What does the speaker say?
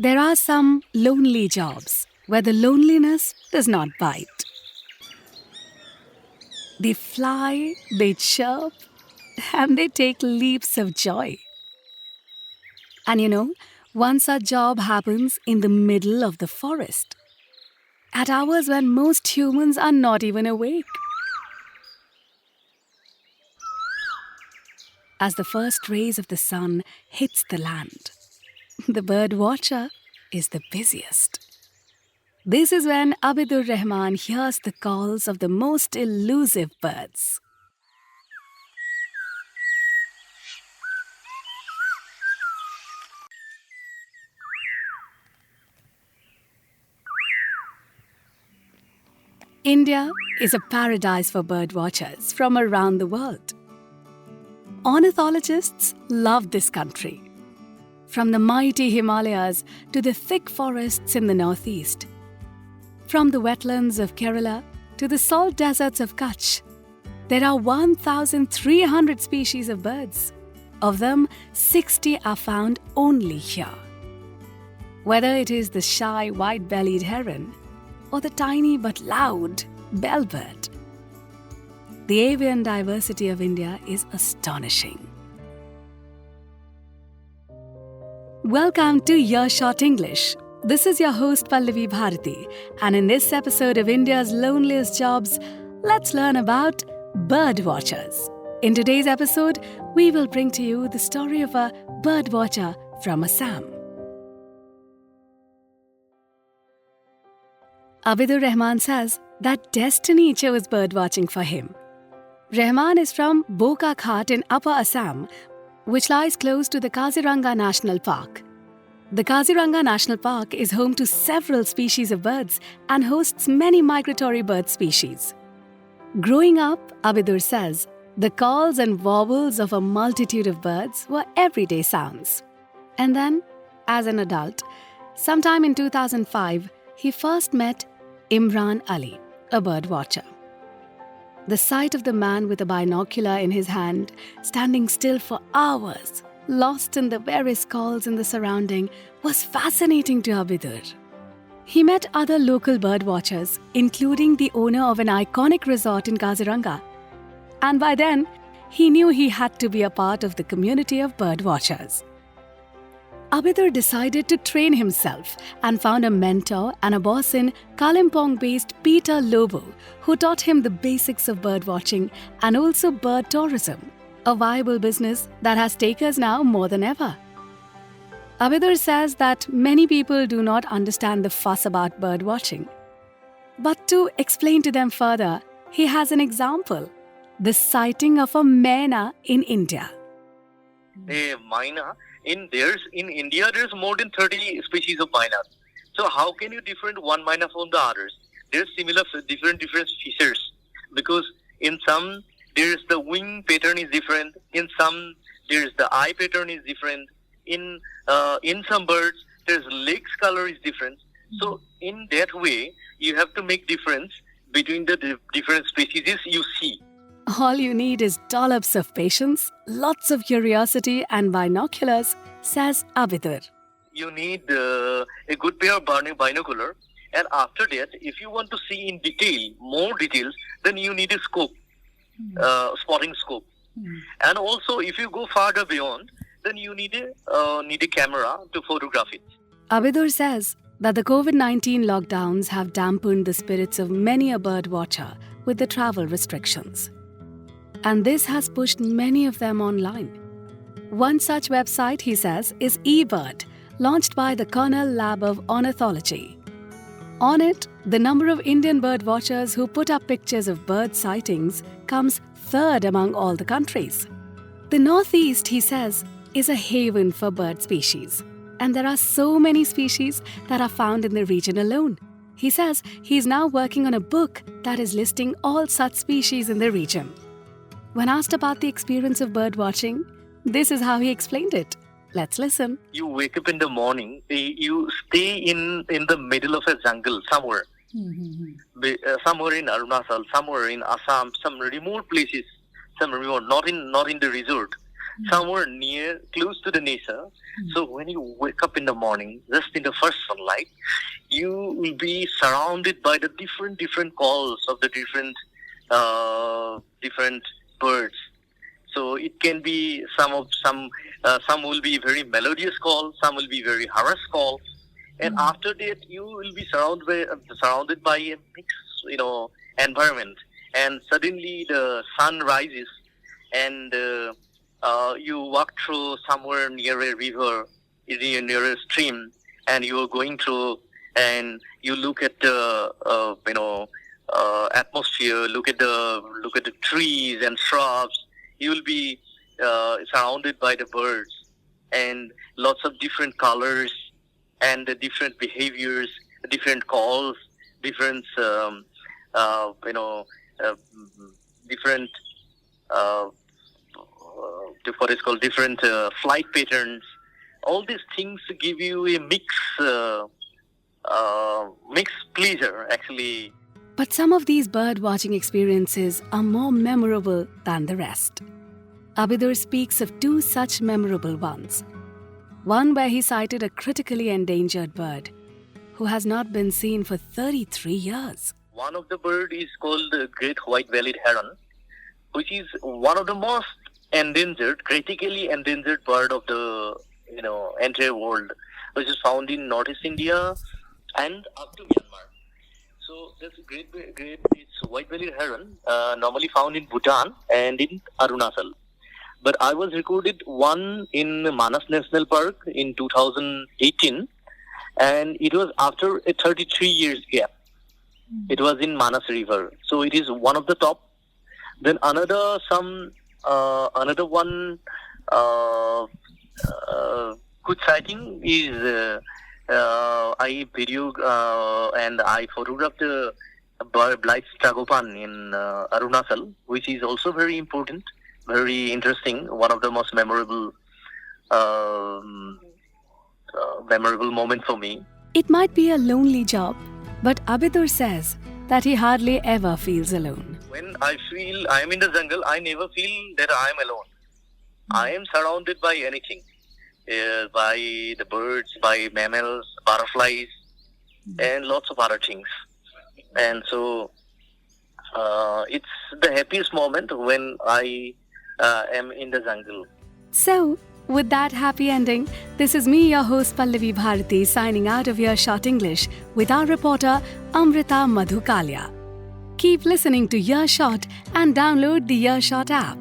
There are some lonely jobs where the loneliness does not bite. They fly, they chirp, and they take leaps of joy. And one such job happens in the middle of the forest, at hours when most humans are not even awake. As the first rays of the sun hits the land, the bird watcher is the busiest. This is when Abidur Rahman hears the calls of the most elusive birds. India is a paradise for bird watchers from around the world. Ornithologists love this country. From the mighty Himalayas to the thick forests in the northeast, from the wetlands of Kerala to the salt deserts of Kutch, there are 1,300 species of birds. Of them, 60 are found only here. Whether it is the shy white-bellied heron or the tiny but loud bellbird, the avian diversity of India is astonishing. Welcome to Earshot English. This is your host Pallavi Bharati, and in this episode of India's Loneliest Jobs, let's learn about bird watchers. In today's episode, we will bring to you the story of a bird watcher from Assam. Abidur Rahman says that destiny chose bird watching for him. Rahman is from Bokakhat in Upper Assam, which lies close to the Kaziranga National Park. The Kaziranga National Park is home to several species of birds and hosts many migratory bird species. Growing up, Abidur says, the calls and warbles of a multitude of birds were everyday sounds. And then, as an adult, sometime in 2005, he first met Imran Ali, a bird watcher. The sight of the man with a binocular in his hand, standing still for hours, lost in the various calls in the surrounding, was fascinating to Abidur. He met other local bird watchers, including the owner of an iconic resort in Kaziranga. And by then, he knew he had to be a part of the community of bird watchers. Abidur decided to train himself and found a mentor and a boss in Kalimpong-based Peter Lobo, who taught him the basics of bird watching and also bird tourism, a viable business that has takers now more than ever. Abidur says that many people do not understand the fuss about bird watching. But to explain to them further, he has an example: the sighting of a myna in India. A myna, in India there's more than 30 species of mynas. So how can you different one myna from the others? There's similar different features, because in some there's the wing pattern is different, in some there's the eye pattern is different, in some birds there's legs color is different. So in that way you have to make difference between the different species you see. All you need is dollops of patience, lots of curiosity and binoculars, says Abidur. You need a good pair of binocular, and after that, if you want to see in detail, more details, then you need a scope, spotting scope. And also, if you go farther beyond, then you need a camera to photograph it. Abidur says that the COVID-19 lockdowns have dampened the spirits of many a bird watcher with the travel restrictions. And this has pushed many of them online. One such website, he says, is eBird, launched by the Cornell Lab of Ornithology. On it, the number of Indian bird watchers who put up pictures of bird sightings comes third among all the countries. The Northeast, he says, is a haven for bird species, and there are so many species that are found in the region alone. He says he is now working on a book that is listing all such species in the region. When asked about the experience of bird watching, this is how he explained it. Let's listen. You wake up in the morning, you stay in the middle of a jungle somewhere. Somewhere in Arunachal, somewhere in Assam, some remote places, not in the resort. somewhere near, close to the nature. So when you wake up in the morning, just in the first sunlight, you will be surrounded by the different calls of the different birds. So it can be some will be very melodious call, some will be very harass call, and after that you will be surrounded by a mixed environment, and suddenly the sun rises, and you walk through somewhere near a river, near a stream, and you are going through, and you look at the atmosphere, look at the trees and shrubs. You will be surrounded by the birds and lots of different colors and the different behaviors, different calls, different different what is called different flight patterns. All these things give you a mixed pleasure, actually. But some of these bird-watching experiences are more memorable than the rest. Abidur speaks of two such memorable ones. One where he sighted a critically endangered bird who has not been seen for 33 years. One of the bird is called the great white-bellied heron, which is one of the most critically endangered bird of the entire world, which is found in Northeast India and up to Myanmar. So this it's white-bellied heron, normally found in Bhutan and in Arunachal. But I was recorded one in Manas National Park in 2018, and it was after a 33 years gap. It was in Manas River, so it is one of the top. Then another one good sighting is I video and I photographed the Blight Tragopan in Arunachal, which is also very important, very interesting, one of the most memorable moment for me. It might be a lonely job, but Abidur says that he hardly ever feels alone. When I feel I am in the jungle, I never feel that I am alone. I am surrounded by anything, by the birds, by mammals, butterflies, and lots of other things. And so it's the happiest moment when I am in the jungle. So, with that happy ending, this is me, your host Pallavi Bharati, signing out of Earshot English with our reporter Amrita Madhukalia. Keep listening to Earshot and download the Earshot app.